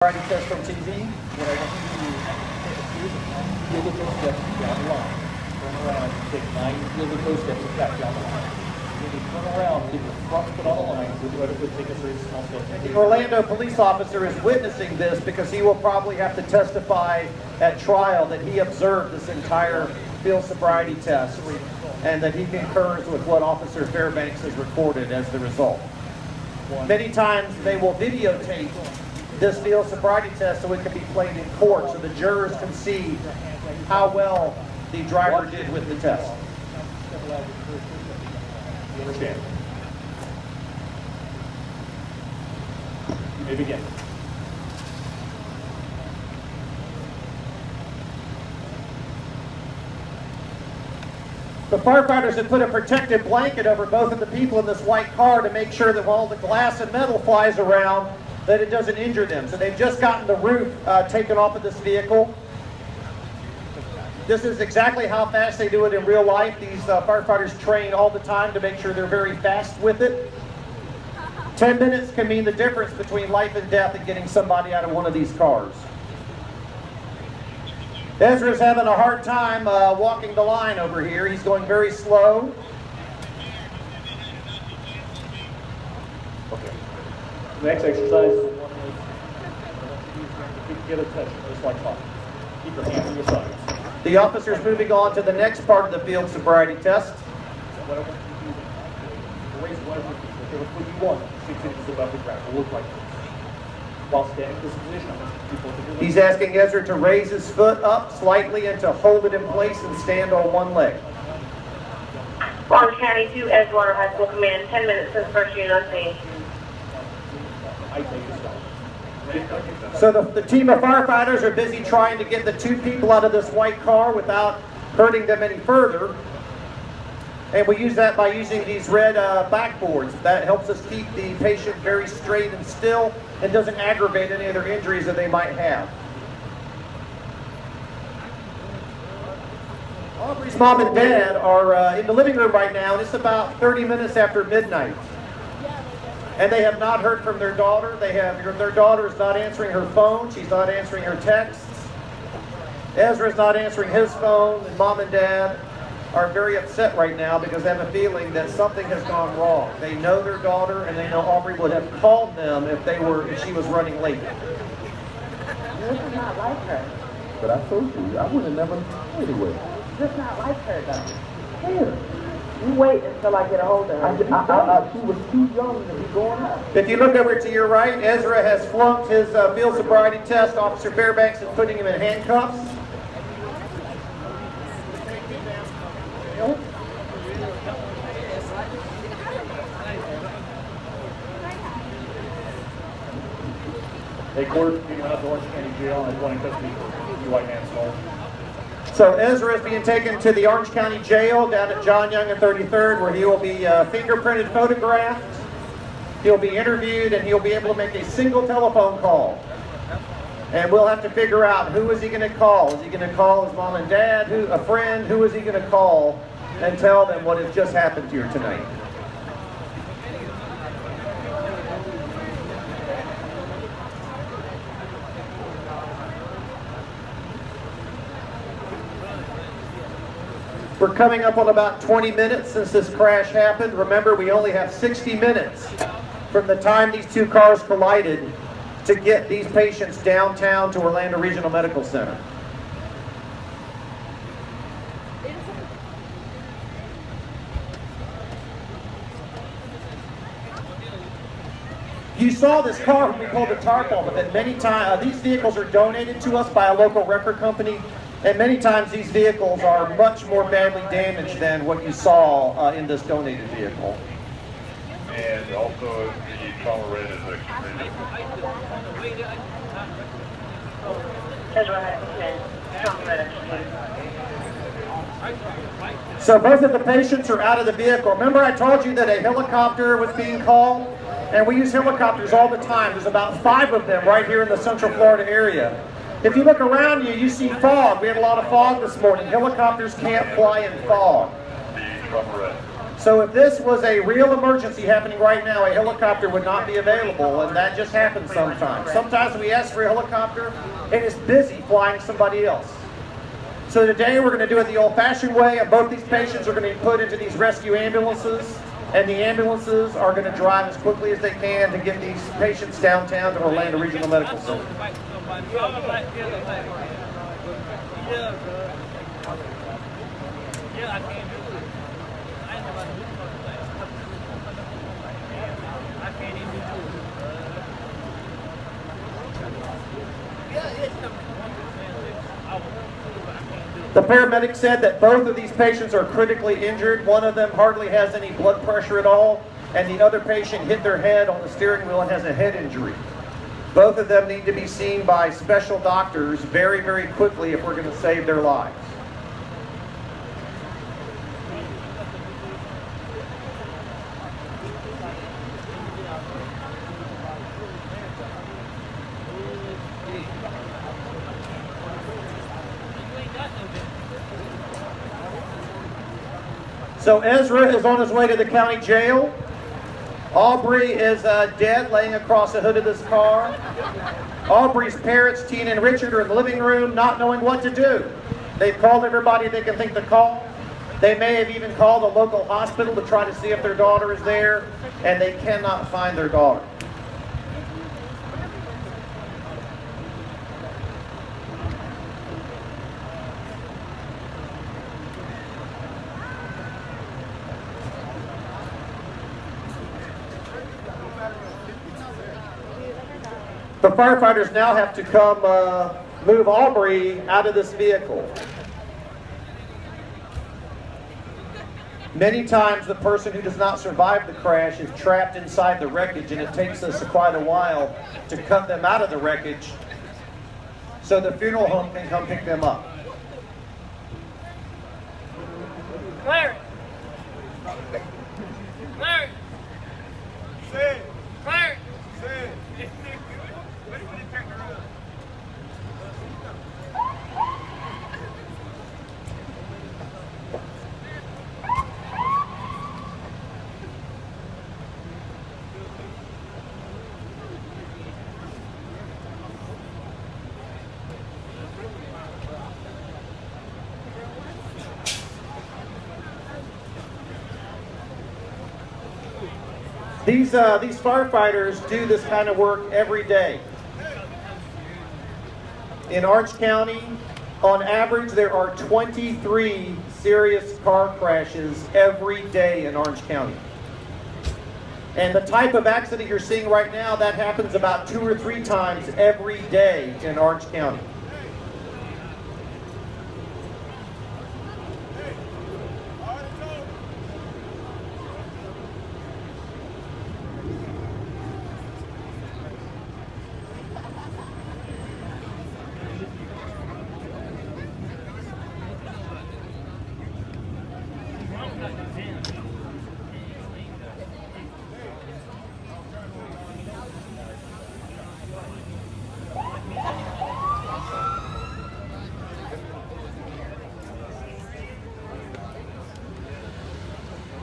Sobriety test on TV. What I want you to do is feel the toe steps down the line. Turn around, take 9 feel the toe steps back down the line. When you turn around, get your front foot on the line, we'll go to take a very small step. The Orlando police officer is witnessing this because he will probably have to testify at trial that he observed this entire field sobriety test and that he concurs with what Officer Fairbanks has recorded as the result. Many times they will videotape this field sobriety test so it can be played in court so the jurors can see how well the driver did with the test. You understand? You may begin. The firefighters have put a protective blanket over both of the people in this white car to make sure that while the glass and metal flies around, that it doesn't injure them. So they've just gotten the roof taken off of this vehicle. This is exactly how fast they do it in real life. These firefighters train all the time to make sure they're very fast with it. 10 minutes can mean the difference between life and death and getting somebody out of one of these cars. Ezra's having a hard time walking the line over here. He's going very slow. Okay. Next exercise is one leg. Get a touch, just like that. Keep your hands on your sides. The officer's moving on to the next part of the field sobriety test. Whatever you do, raise one of your feet. Whichever foot you want, 6 inches above the ground. Will look like this. While standing in this position, he's asking Ezra to raise his foot up slightly and to hold it in place and stand on one leg. Orange County to Edgewater High School Command, 10 minutes since first unit on scene. So the team of firefighters are busy trying to get the 2 people out of this white car without hurting them any further. And we use that by using these red backboards. That helps us keep the patient very straight and still and doesn't aggravate any other injuries that they might have. Aubrey's mom and dad are in the living room right now, and it's about 30 minutes after midnight. And they have not heard from their daughter. Their daughter is not answering her phone. She's not answering her texts. Ezra's not answering his phone, and mom and dad are very upset right now because they have a feeling that something has gone wrong. They know their daughter, and they know Aubrey would have called them if she was running late. This is not like her. But I told you, I would have never anyway. This is not like her, though. Here. You wait until I get a hold of her. She was too young to be going out. If you look over to your right, Ezra has flunked his field sobriety test. Officer Fairbanks is putting him in handcuffs. They court taken out to Orange County Jail and one in custody for DUI manslaughter. So Ezra is being taken to the Orange County Jail down at John Young and 33rd, where he will be fingerprinted, photographed. He'll be interviewed, and he'll be able to make a single telephone call. And we'll have to figure out who is he going to call. Is he going to call his mom and dad, a friend? Who is he going to call and tell them what has just happened here tonight? We're coming up on about 20 minutes since this crash happened. Remember, we only have 60 minutes from the time these 2 cars collided to get these patients downtown to Orlando Regional Medical Center. You saw this car when we pulled the tarp off of it. Many times, these vehicles are donated to us by a local record company. And many times these vehicles are much more badly damaged than what you saw in this donated vehicle. And also the trauma red is So both of the patients are out of the vehicle. Remember I told you that a helicopter was being called? And we use helicopters all the time. There's about 5 of them right here in the Central Florida area. If you look around you, you see fog. We had a lot of fog this morning. Helicopters can't fly in fog. So if this was a real emergency happening right now, a helicopter would not be available, and that just happens sometimes. Sometimes we ask for a helicopter, and it's busy flying somebody else. So today we're going to do it the old-fashioned way, and both these patients are going to be put into these rescue ambulances, and the ambulances are going to drive as quickly as they can to get these patients downtown to Orlando Regional Medical Center. The paramedic said that both of these patients are critically injured. One of them hardly has any blood pressure at all, and the other patient hit their head on the steering wheel and has a head injury. Both of them need to be seen by special doctors very, very quickly if we're going to save their lives. So Ezra is on his way to the county jail. Aubrey is dead, laying across the hood of this car. Aubrey's parents, Tina and Richard, are in the living room not knowing what to do. They've called everybody they can think to call. They may have even called a local hospital to try to see if their daughter is there, and they cannot find their daughter. The firefighters now have to come move Aubrey out of this vehicle. Many times the person who does not survive the crash is trapped inside the wreckage, and it takes us quite a while to cut them out of the wreckage so the funeral home can come pick them up. Larry! Larry! Say! Larry! Say! These firefighters do this kind of work every day. In Orange County, on average, there are 23 serious car crashes every day in Orange County. And the type of accident you're seeing right now, that happens about 2 or 3 times every day in Orange County.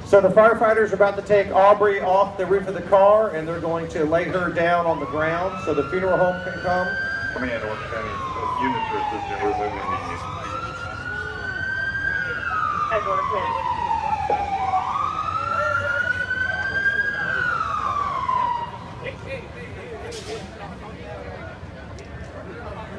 So the firefighters are about to take Aubrey off the roof of the car, and they're going to lay her down on the ground so the funeral home can come. Command Orange County units are assisting in removing the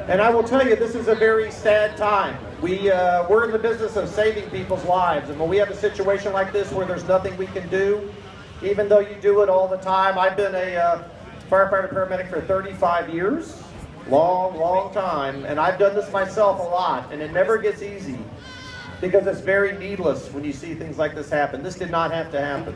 And I will tell you, this is a very sad time. We're in the business of saving people's lives, and when we have a situation like this where there's nothing we can do, even though you do it all the time. I've been a firefighter paramedic for 35 years, long time, and I've done this myself a lot, and it never gets easy because it's very needless when you see things like this happen. This did not have to happen.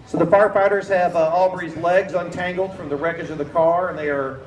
So the firefighters have Aubrey's legs untangled from the wreckage of the car, and they are